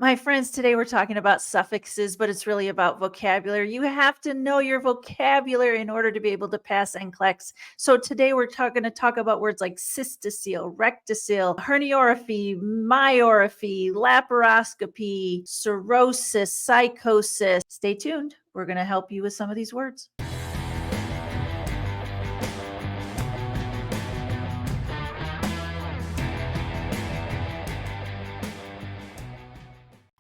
My friends, today we're talking about suffixes, but it's really about vocabulary. You have to know your vocabulary in order to be able to pass NCLEX. So today we're going to talk about words like cystocele, rectocele, herniorrhaphy, myorrhaphy, laparoscopy, cirrhosis, psychosis. Stay tuned. We're going to help you with some of these words.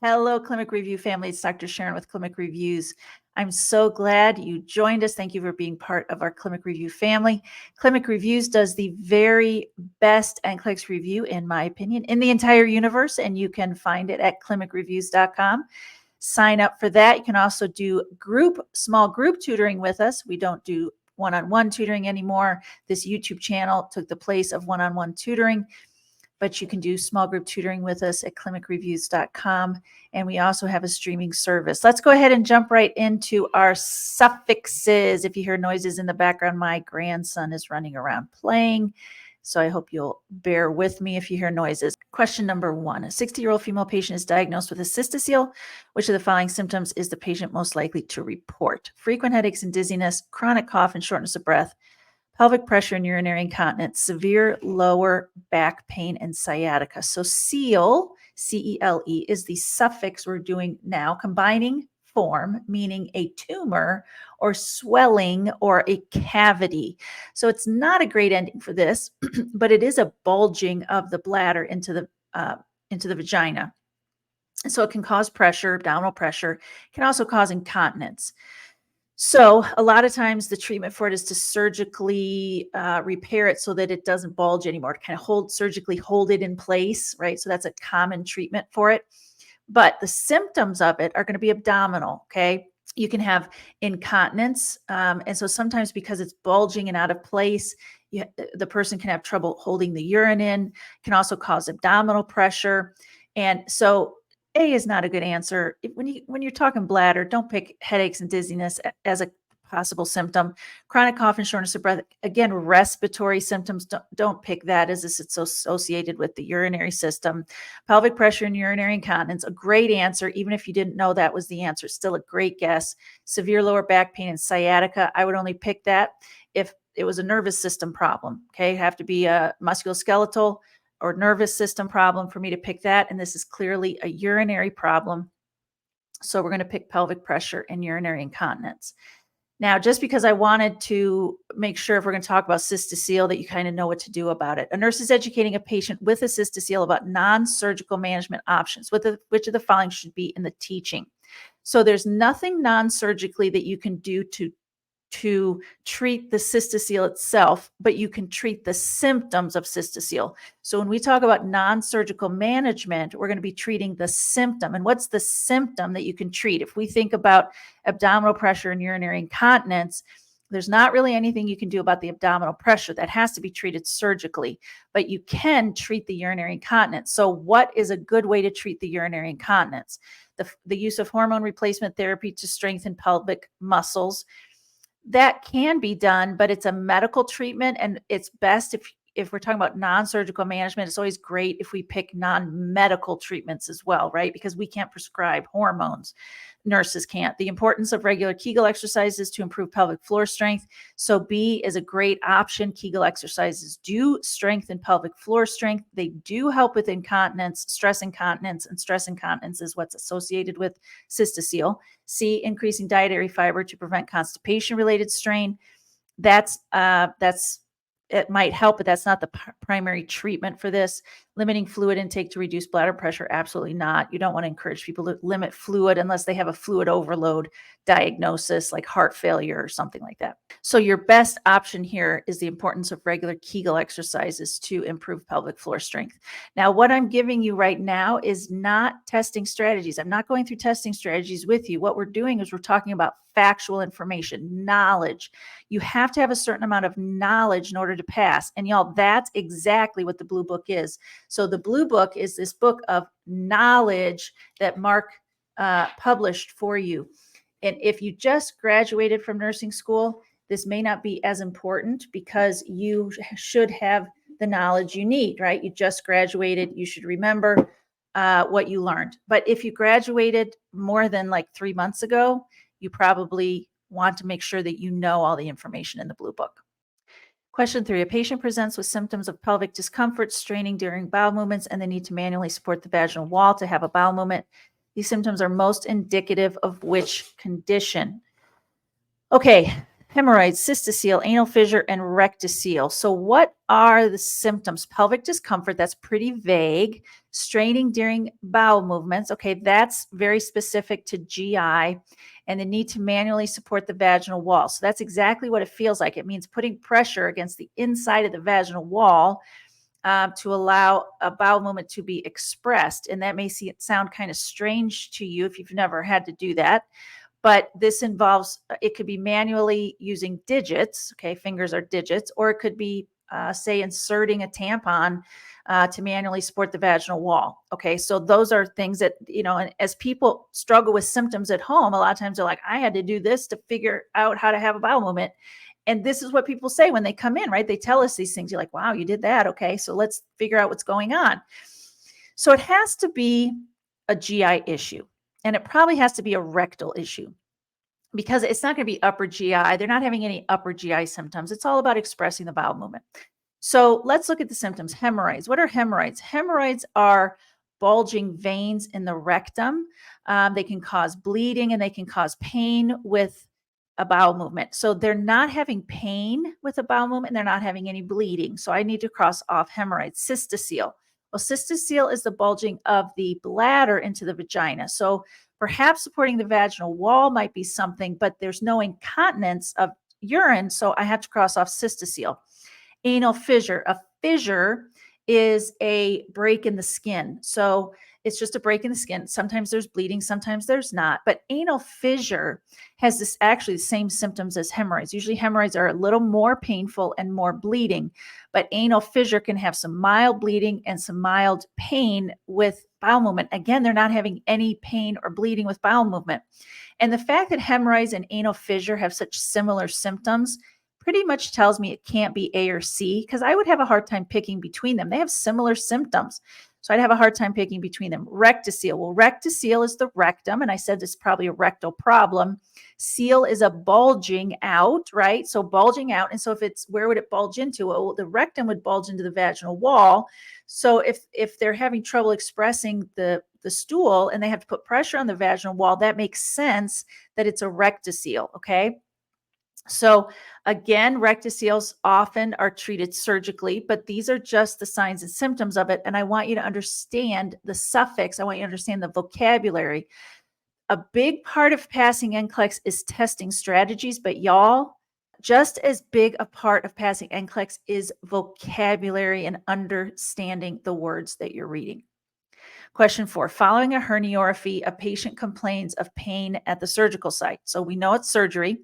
Hello, Clinic Review family. It's Dr. Sharon with Clinic Reviews. I'm so glad you joined us. Thank you for being part of our Clinic Review family. Clinic Reviews does the very best NCLEX review, in my opinion, in the entire universe, and you can find it at clinicreviews.com. Sign up for that. You can also do small group tutoring with us. We don't do one-on-one tutoring anymore. This YouTube channel took the place of one-on-one tutoring, but you can do small group tutoring with us at clinicreviews.com. And we also have a streaming service. Let's go ahead and jump right into our suffixes. If you hear noises in the background, my grandson is running around playing. So I hope you'll bear with me if you hear noises. Question number 1. A 60-year-old female patient is diagnosed with a cystocele. Which of the following symptoms is the patient most likely to report? Frequent headaches and dizziness, chronic cough and shortness of breath, pelvic pressure and urinary incontinence, severe lower back pain, and sciatica. So cele, C-E-L-E, is the suffix we're doing now, combining form, meaning a tumor or swelling or a cavity. So it's not a great ending for this, but it is a bulging of the bladder into the vagina. So it can cause pressure, abdominal pressure. It can also cause incontinence. So a lot of times the treatment for it is to surgically repair it so that it doesn't bulge anymore, to kind of surgically hold it in place, right? So that's a common treatment for it. But the symptoms of it are going to be abdominal, okay? You can have incontinence. And so sometimes because it's bulging and out of place, the person can have trouble holding the urine in, can also cause abdominal pressure. And so A is not a good answer. When you're talking bladder, don't pick headaches and dizziness as a possible symptom. Chronic cough and shortness of breath, again, respiratory symptoms, don't pick that as it's associated with the urinary system. Pelvic pressure and urinary incontinence, a great answer, even if you didn't know that was the answer, still a great guess. Severe lower back pain and sciatica, I would only pick that if it was a nervous system problem, okay? It'd have to be a musculoskeletal or nervous system problem for me to pick that. And this is clearly a urinary problem. So we're going to pick pelvic pressure and urinary incontinence. Now, just because I wanted to make sure if we're going to talk about cystocele that you kind of know what to do about it. A nurse is educating a patient with a cystocele about non-surgical management options. Which of the following should be in the teaching? So there's nothing non-surgically that you can do to treat the cystocele itself, but you can treat the symptoms of cystocele. So when we talk about non-surgical management, we're going to be treating the symptom. And what's the symptom that you can treat? If we think about abdominal pressure and urinary incontinence, there's not really anything you can do about the abdominal pressure. That has to be treated surgically, but you can treat the urinary incontinence. So what is a good way to treat the urinary incontinence? The use of hormone replacement therapy to strengthen pelvic muscles. That can be done, but it's a medical treatment, and it's best if we're talking about non-surgical management, it's always great if we pick non-medical treatments as well, right? Because we can't prescribe hormones. Nurses can't. The importance of regular Kegel exercises to improve pelvic floor strength. So B is a great option. Kegel exercises do strengthen pelvic floor strength. They do help with incontinence, stress incontinence, and stress incontinence is what's associated with cystocele. C, increasing dietary fiber to prevent constipation-related strain. It might help, but that's not the primary treatment for this. Limiting fluid intake to reduce bladder pressure, absolutely not. You don't want to encourage people to limit fluid unless they have a fluid overload diagnosis like heart failure or something like that. So your best option here is the importance of regular Kegel exercises to improve pelvic floor strength. Now, what I'm giving you right now is not testing strategies. I'm not going through testing strategies with you. What we're doing is we're talking about factual information, knowledge. You have to have a certain amount of knowledge in order to pass. And y'all, that's exactly what the Blue Book is. So the Blue Book is this book of knowledge that Mark published for you. And if you just graduated from nursing school, this may not be as important because you should have the knowledge you need, right? You just graduated. You should remember what you learned. But if you graduated more than like 3 months ago, you probably want to make sure that you know all the information in the blue book. Question 3, a patient presents with symptoms of pelvic discomfort, straining during bowel movements, and the need to manually support the vaginal wall to have a bowel movement. These symptoms are most indicative of which condition? Okay, hemorrhoids, cystocele, anal fissure, and rectocele. So what are the symptoms? Pelvic discomfort, that's pretty vague. Straining during bowel movements, okay, that's very specific to GI. And the need to manually support the vaginal wall. So that's exactly what it feels like. It means putting pressure against the inside of the vaginal wall to allow a bowel movement to be expressed. And that may sound kind of strange to you if you've never had to do that. But this involves, it could be manually using digits, okay, fingers are digits, or it could be, say, inserting a tampon to manually support the vaginal wall. Okay, so those are things that, and as people struggle with symptoms at home, a lot of times they're like, I had to do this to figure out how to have a bowel movement. And this is what people say when they come in, right? They tell us these things. You're like, wow, you did that. Okay, so let's figure out what's going on. So it has to be a GI issue. And it probably has to be a rectal issue because it's not going to be upper GI. They're not having any upper GI symptoms. It's all about expressing the bowel movement. So let's look at the symptoms. Hemorrhoids. What are hemorrhoids? Hemorrhoids are bulging veins in the rectum. They can cause bleeding and they can cause pain with a bowel movement. So they're not having pain with a bowel movement. And they're not having any bleeding. So I need to cross off hemorrhoids. Cystocele. Well, cystocele is the bulging of the bladder into the vagina. So perhaps supporting the vaginal wall might be something, but there's no incontinence of urine. So I have to cross off cystocele. Anal fissure. A fissure is a break in the skin. So it's just a break in the skin. Sometimes there's bleeding, sometimes there's not. But anal fissure has actually the same symptoms as hemorrhoids. Usually hemorrhoids are a little more painful and more bleeding, but anal fissure can have some mild bleeding and some mild pain with bowel movement. Again, they're not having any pain or bleeding with bowel movement. And the fact that hemorrhoids and anal fissure have such similar symptoms pretty much tells me it can't be A or C, because I would have a hard time picking between them. They have similar symptoms. So I'd have a hard time picking between them. Rectocele. Well, rectocele is the rectum, and I said it's probably a rectal problem. Cele is a bulging out, right? So bulging out. And so where would it bulge into? Well, the rectum would bulge into the vaginal wall. So if they're having trouble expressing the stool and they have to put pressure on the vaginal wall, that makes sense that it's a rectocele, okay? So again, rectoceles often are treated surgically, but these are just the signs and symptoms of it. And I want you to understand the suffix. I want you to understand the vocabulary. A big part of passing NCLEX is testing strategies, but y'all, just as big a part of passing NCLEX is vocabulary and understanding the words that you're reading. Question 4, following a herniorrhaphy, a patient complains of pain at the surgical site. So we know it's surgery.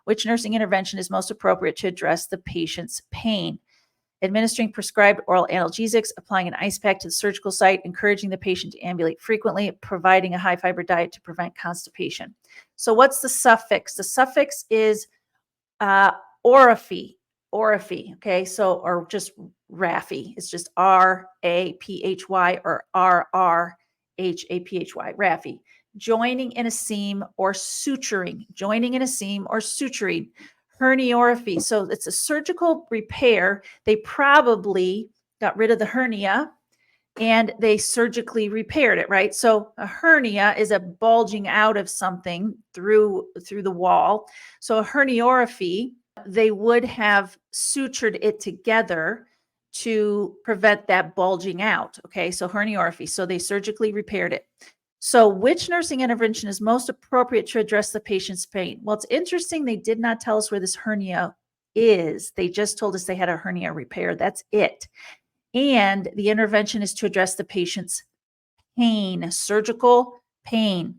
Which nursing intervention is most appropriate to address the patient's pain? Administering prescribed oral analgesics, applying an ice pack to the surgical site, encouraging the patient to ambulate frequently, providing a high fiber diet to prevent constipation. So what's the suffix? The suffix is orrhaphy. Orrhaphy, okay? So, or just rhaphy. It's just R-A-P-H-Y or R-R-H-A-P-H-Y, rhaphy. Joining in a seam or suturing. Joining in a seam or suturing. Herniorrhaphy. So it's a surgical repair. They probably got rid of the hernia and they surgically repaired it, right? So a hernia is a bulging out of something through the wall. So a herniorrhaphy, they would have sutured it together to prevent that bulging out. Okay, so herniorrhaphy. So they surgically repaired it. So which nursing intervention is most appropriate to address the patient's pain? Well, it's interesting. They did not tell us where this hernia is. They just told us they had a hernia repair. That's it. And the intervention is to address the patient's pain, surgical pain.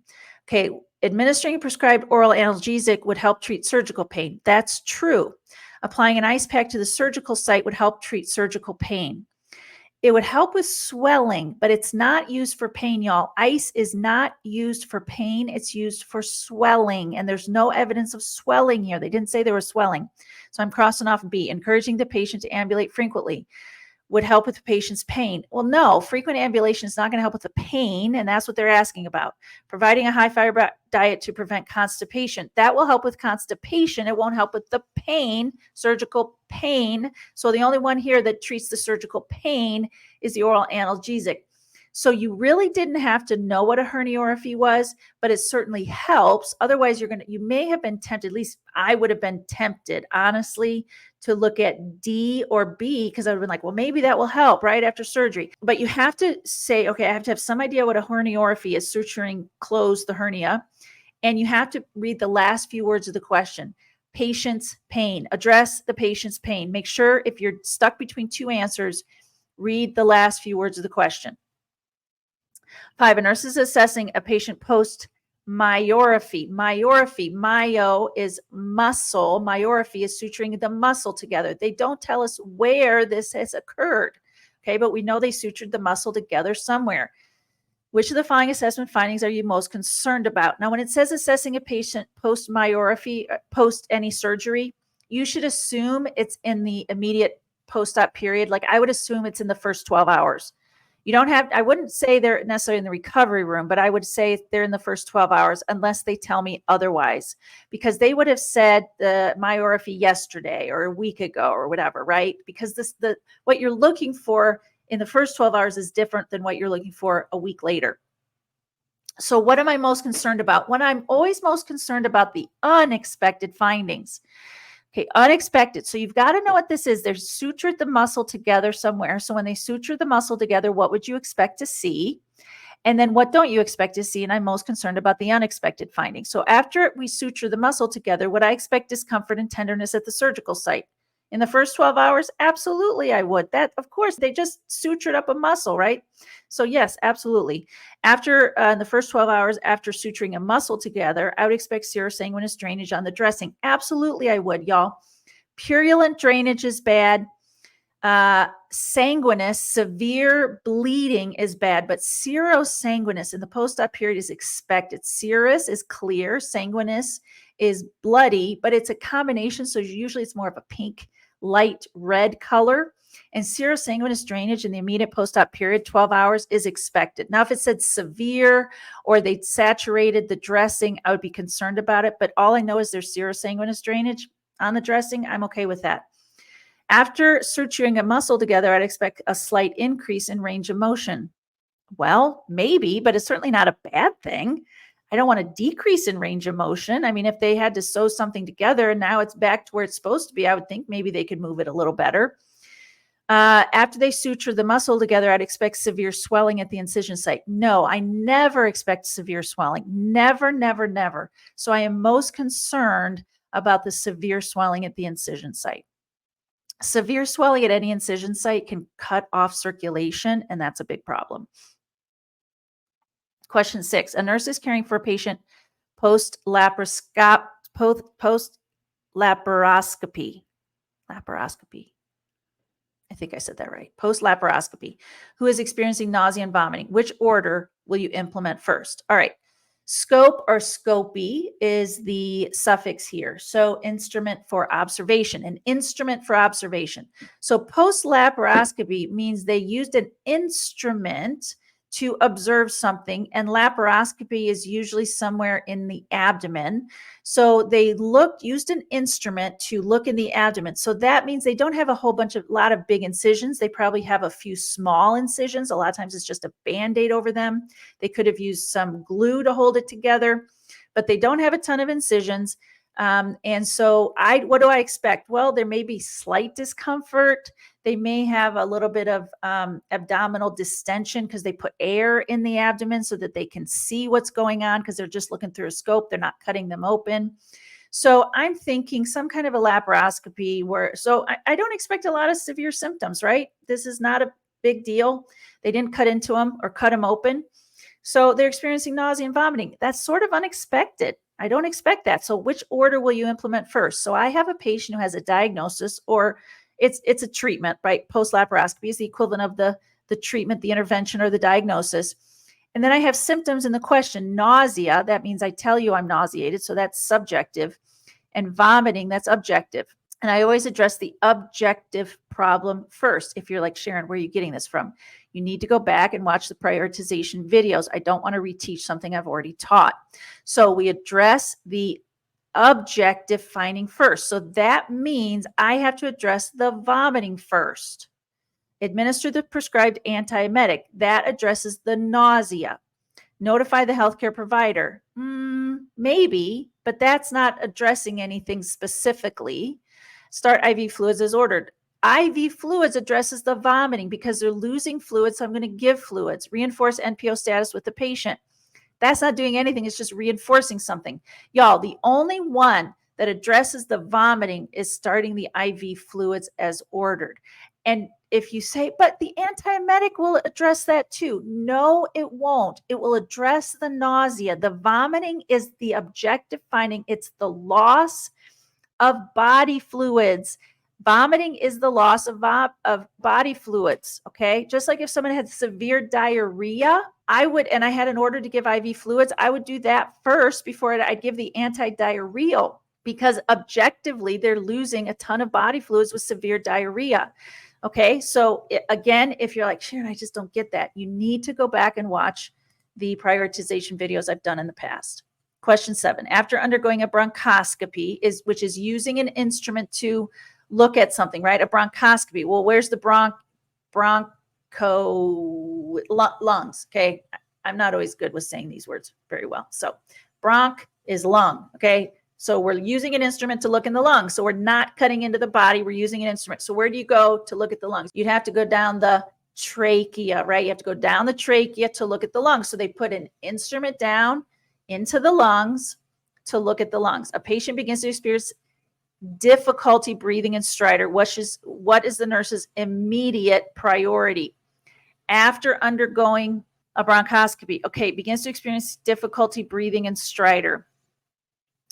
Okay, administering a prescribed oral analgesic would help treat surgical pain. That's true. Applying an ice pack to the surgical site would help treat surgical pain. It would help with swelling, but it's not used for pain, y'all. Ice is not used for pain. It's used for swelling, and there's no evidence of swelling here. They didn't say there was swelling. So I'm crossing off B, encouraging the patient to ambulate frequently. would help with the patient's pain. Well, no, frequent ambulation is not going to help with the pain, and that's what they're asking about. Providing a high fiber diet to prevent constipation. That will help with constipation. It won't help with the pain, surgical pain. So the only one here that treats the surgical pain is the oral analgesic. So you really didn't have to know what a herniorrhaphy was, but it certainly helps. Otherwise, you may have been tempted, at least I would have been tempted, honestly, to look at D or B, because I would have been like, well, maybe that will help right after surgery. But you have to say, okay, I have to have some idea what a herniorrhaphy is, suturing, close the hernia. And you have to read the last few words of the question. Patient's pain. Address the patient's pain. Make sure if you're stuck between two answers, read the last few words of the question. 5, a nurse is assessing a patient post-myorrhaphy. Myorrhaphy, myo is muscle. Myorrhaphy is suturing the muscle together. They don't tell us where this has occurred, okay, but we know they sutured the muscle together somewhere. Which of the following assessment findings are you most concerned about? Now, when it says assessing a patient post-myorrhaphy, post any surgery, you should assume it's in the immediate post-op period. Like I would assume it's in the first 12 hours. You don't have, I wouldn't say they're necessarily in the recovery room, but I would say they're in the first 12 hours unless they tell me otherwise, because they would have said the myorrhaphy yesterday or a week ago or whatever, right? Because what you're looking for in the first 12 hours is different than what you're looking for a week later. So what am I most concerned about? When I'm always most concerned about the unexpected findings. Okay, unexpected. So you've got to know what this is. They're sutured the muscle together somewhere. So when they suture the muscle together, what would you expect to see? And then what don't you expect to see? And I'm most concerned about the unexpected findings. So after we suture the muscle together, would I expect discomfort and tenderness at the surgical site? In the first 12 hours? Absolutely, I would. That, of course, they just sutured up a muscle, right? So yes, absolutely. After in the first 12 hours after suturing a muscle together, I would expect serosanguinous drainage on the dressing. Absolutely, I would, y'all. Purulent drainage is bad. Sanguinous, severe bleeding is bad, but serosanguinous in the post-op period is expected. Serous is clear, sanguinous is bloody, but it's a combination. So usually it's more of a pink, light red color. And serosanguinous drainage in the immediate post-op period, 12 hours, is expected. Now, if it said severe or they saturated the dressing, I would be concerned about it. But all I know is there's serosanguinous drainage on the dressing. I'm okay with that. After suturing a muscle together, I'd expect a slight increase in range of motion. Well, maybe, but it's certainly not a bad thing. I don't want to decrease in range of motion. I mean, if they had to sew something together and now it's back to where it's supposed to be, I would think maybe they could move it a little better. After they suture the muscle together, I'd expect severe swelling at the incision site. No, I never expect severe swelling. Never, never, never. So I am most concerned about the severe swelling at the incision site. Severe swelling at any incision site can cut off circulation, and that's a big problem. Question 6. A nurse is caring for a patient post-laparoscopy. Laparoscopy. I think I said that right. Post-laparoscopy, who is experiencing nausea and vomiting. Which order will you implement first? All right. Scope or scopy is the suffix here. So instrument for observation, an instrument for observation. So post-laparoscopy means they used an instrument to observe something, and laparoscopy is usually somewhere in the abdomen. So they used an instrument to look in the abdomen. So that means they don't have a lot of big incisions. They probably have a few small incisions. A lot of times it's just a Band-Aid over them. They could have used some glue to hold it together, but they don't have a ton of incisions. And so what do I expect? Well, there may be slight discomfort. They may have a little bit of abdominal distension because they put air in the abdomen so that they can see what's going on, because they're just looking through a scope. They're not cutting them open. So I'm thinking some kind of a laparoscopy so I don't expect a lot of severe symptoms, right? This is not a big deal. They didn't cut into them or cut them open. So they're experiencing nausea and vomiting. That's sort of unexpected. I don't expect that. So which order will you implement first? So I have a patient who has a diagnosis, or it's a treatment, right? Post-laparoscopy is the equivalent of the treatment, the intervention, or the diagnosis. And then I have symptoms in the question. Nausea, that means I tell you I'm nauseated, so that's subjective. And vomiting, that's objective. And I always address the objective problem first. If you're like, Sharon, where are you getting this from? You need to go back and watch the prioritization videos. I don't want to reteach something I've already taught. So we address the objective finding first. So that means I have to address the vomiting first. Administer the prescribed antiemetic. That addresses the nausea. Notify the healthcare provider. Maybe, but that's not addressing anything specifically. Start IV fluids as ordered. IV fluids addresses the vomiting because they're losing fluids, so I'm going to give fluids. Reinforce NPO status with the patient. That's not doing anything. It's just reinforcing something. Y'all, the only one that addresses the vomiting is starting the IV fluids as ordered. And if you say, but the antiemetic will address that too. No, it won't. It will address the nausea. The vomiting is the objective finding. It's the loss of body fluids. Vomiting is the loss of body fluids, okay? Just like if someone had severe diarrhea, I had an order to give IV fluids, I would do that first before I'd give the anti-diarrheal, because objectively, they're losing a ton of body fluids with severe diarrhea. Okay, so again, if you're like, Sharon, I just don't get that, you need to go back and watch the prioritization videos I've done in the past. Question 7, after undergoing a bronchoscopy, which is using an instrument to look at something, right? A bronchoscopy. Well, where's the lungs? Okay, I'm not always good with saying these words very well. So bronch is lung, okay? So we're using an instrument to look in the lungs. So we're not cutting into the body. We're using an instrument. So where do you go to look at the lungs? You'd have to go down the trachea, right? You have to go down the trachea to look at the lungs. So they put an instrument down into the lungs to look at the lungs. A patient begins to experience difficulty breathing in stridor. What is the nurse's immediate priority? After undergoing a bronchoscopy, okay, begins to experience difficulty breathing in stridor.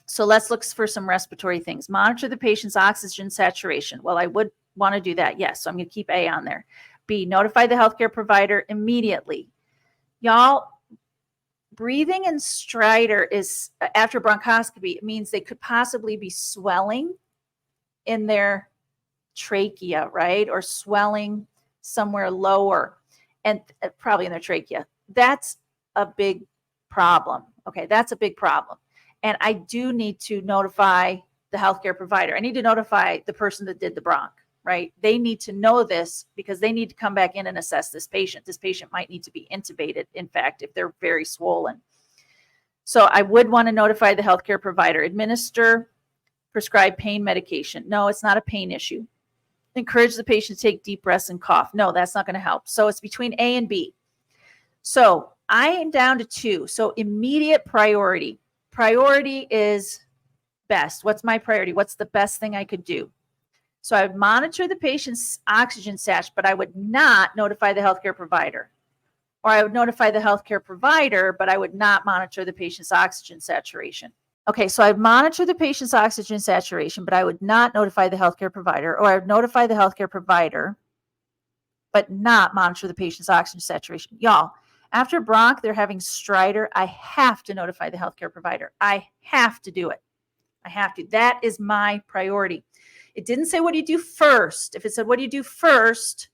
So let's look for some respiratory things. Monitor the patient's oxygen saturation. Well, I would want to do that, yes. So I'm going to keep A on there. B, notify the healthcare provider immediately. Y'all, breathing in stridor is, after bronchoscopy, it means they could possibly be swelling in their trachea, right? Or swelling somewhere lower, and probably in their trachea. That's a big problem. Okay, that's a big problem. And I do need to notify the healthcare provider. I need to notify the person that did the bronch, right? They need to know this because they need to come back in and assess this patient. This patient might need to be intubated, in fact, if they're very swollen. So I would want to notify the healthcare provider. Administer prescribed pain medication. No, it's not a pain issue. Encourage the patient to take deep breaths and cough. No, that's not going to help. So it's between A and B. So I am down to 2. So immediate priority. Priority is best. What's my priority? What's the best thing I could do? So I would monitor the patient's oxygen sat, but I would not notify the healthcare provider. Or I would notify the healthcare provider, but I would not monitor the patient's oxygen saturation. Okay, so I'd monitor the patient's oxygen saturation, but I would not notify the healthcare provider, or I would notify the healthcare provider, but not monitor the patient's oxygen saturation. Y'all, after bronch, they're having stridor. I have to notify the healthcare provider. I have to do it. I have to. That is my priority. It didn't say, what do you do first? If it said, what do you do first?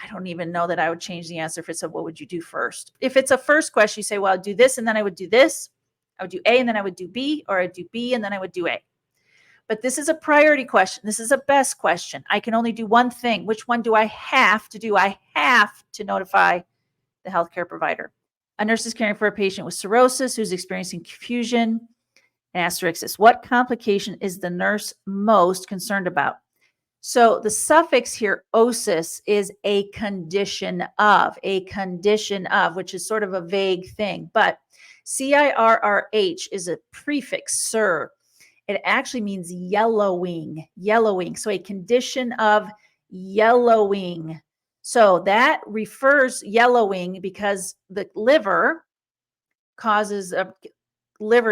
I don't even know that I would change the answer if it said, what would you do first? If it's a first question, you say, well, I'd do this, and then I would do this. I would do A, and then I would do B, or I'd do B, and then I would do A. But this is a priority question. This is a best question. I can only do one thing. Which one do I have to do? I have to notify the healthcare provider. A nurse is caring for a patient with cirrhosis who's experiencing confusion and asterixis. What complication is the nurse most concerned about? So the suffix here, osis, is a condition of, which is sort of a vague thing. But CIRRH is a prefix, sir. It actually means yellowing. So a condition of yellowing. So that refers yellowing because the liver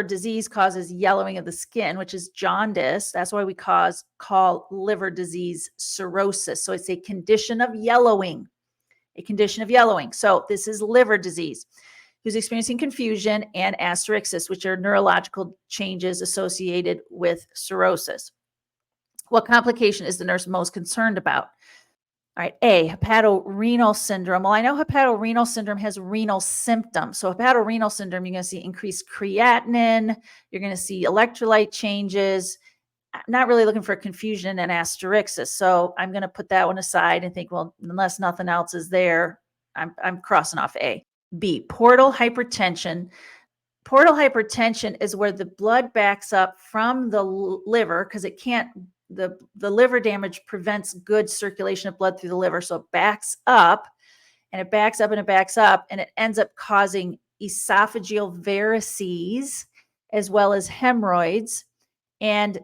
disease causes yellowing of the skin, which is jaundice. That's why we call liver disease cirrhosis. So it's a condition of yellowing, So this is liver disease, who's experiencing confusion and asterixis, which are neurological changes associated with cirrhosis. What complication is the nurse most concerned about? All right, A, hepatorenal syndrome. Well, I know hepatorenal syndrome has renal symptoms. So hepatorenal syndrome, you're going to see increased creatinine, you're going to see electrolyte changes. I'm not really looking for confusion and asterixis. So I'm going to put that one aside and think, well, unless nothing else is there, I'm crossing off A. B, portal hypertension. Portal hypertension is where the blood backs up from the liver because it can't, the liver damage prevents good circulation of blood through the liver. So it backs up and it backs up and it backs up and it ends up causing esophageal varices as well as hemorrhoids. And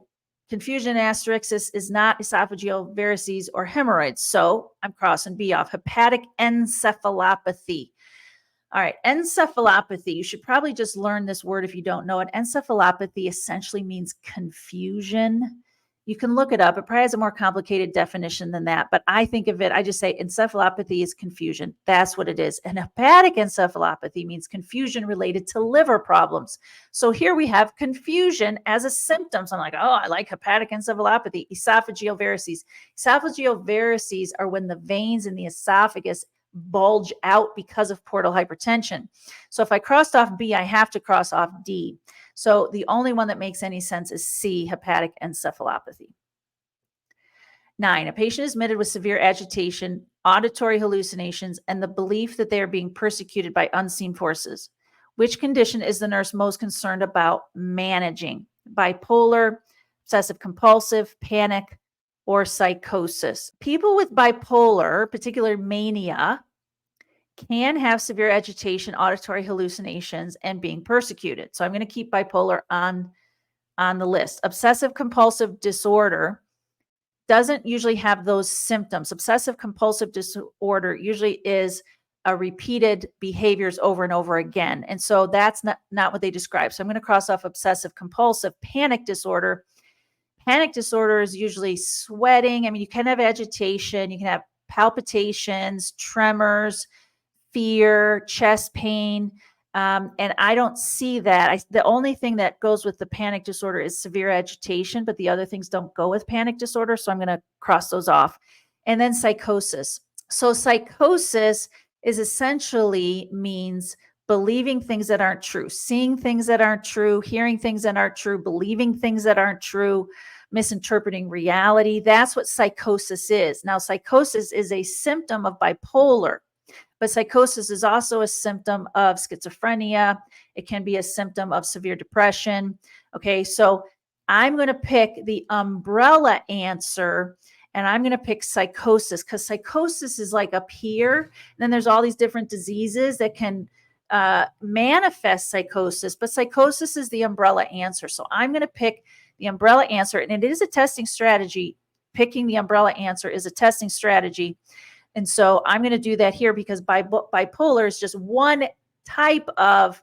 confusion asterixis is not esophageal varices or hemorrhoids. So I'm crossing B off. Hepatic encephalopathy. All right, encephalopathy. You should probably just learn this word if you don't know it. Encephalopathy essentially means confusion. You can look it up. It probably has a more complicated definition than that, but I think of it, I just say encephalopathy is confusion. That's what it is. And hepatic encephalopathy means confusion related to liver problems. So here we have confusion as a symptom. So I'm like, oh, I like hepatic encephalopathy, esophageal varices. Esophageal varices are when the veins in the esophagus bulge out because of portal hypertension. So if I crossed off B, I have to cross off D. So the only one that makes any sense is C, hepatic encephalopathy. 9, a patient is admitted with severe agitation, auditory hallucinations, and the belief that they are being persecuted by unseen forces. Which condition is the nurse most concerned about managing? Bipolar, obsessive compulsive, panic, or psychosis. People with bipolar, particularly mania, can have severe agitation, auditory hallucinations, and being persecuted. So I'm going to keep bipolar on the list. Obsessive compulsive disorder doesn't usually have those symptoms. Obsessive compulsive disorder usually is a repeated behaviors over and over again. And so that's not what they describe. So I'm going to cross off obsessive compulsive. Panic disorder. Panic disorder is usually sweating. I mean, you can have agitation, you can have palpitations, tremors, fear, chest pain. And I don't see that. The only thing that goes with the panic disorder is severe agitation, but the other things don't go with panic disorder. So I'm going to cross those off. And then psychosis. So psychosis is essentially means believing things that aren't true, seeing things that aren't true, hearing things that aren't true, believing things that aren't true, misinterpreting reality. That's what psychosis is. Now, psychosis is a symptom of bipolar. But psychosis is also a symptom of schizophrenia. It can be a symptom of severe depression. Okay, so I'm going to pick the umbrella answer, and I'm going to pick psychosis because psychosis is like up here. And then there's all these different diseases that can manifest psychosis, but psychosis is the umbrella answer. So I'm going to pick the umbrella answer, and it is a testing strategy. Picking the umbrella answer is a testing strategy. And so I'm going to do that here because bipolar is just one type of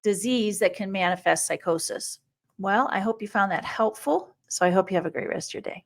disease that can manifest psychosis. Well, I hope you found that helpful. So I hope you have a great rest of your day.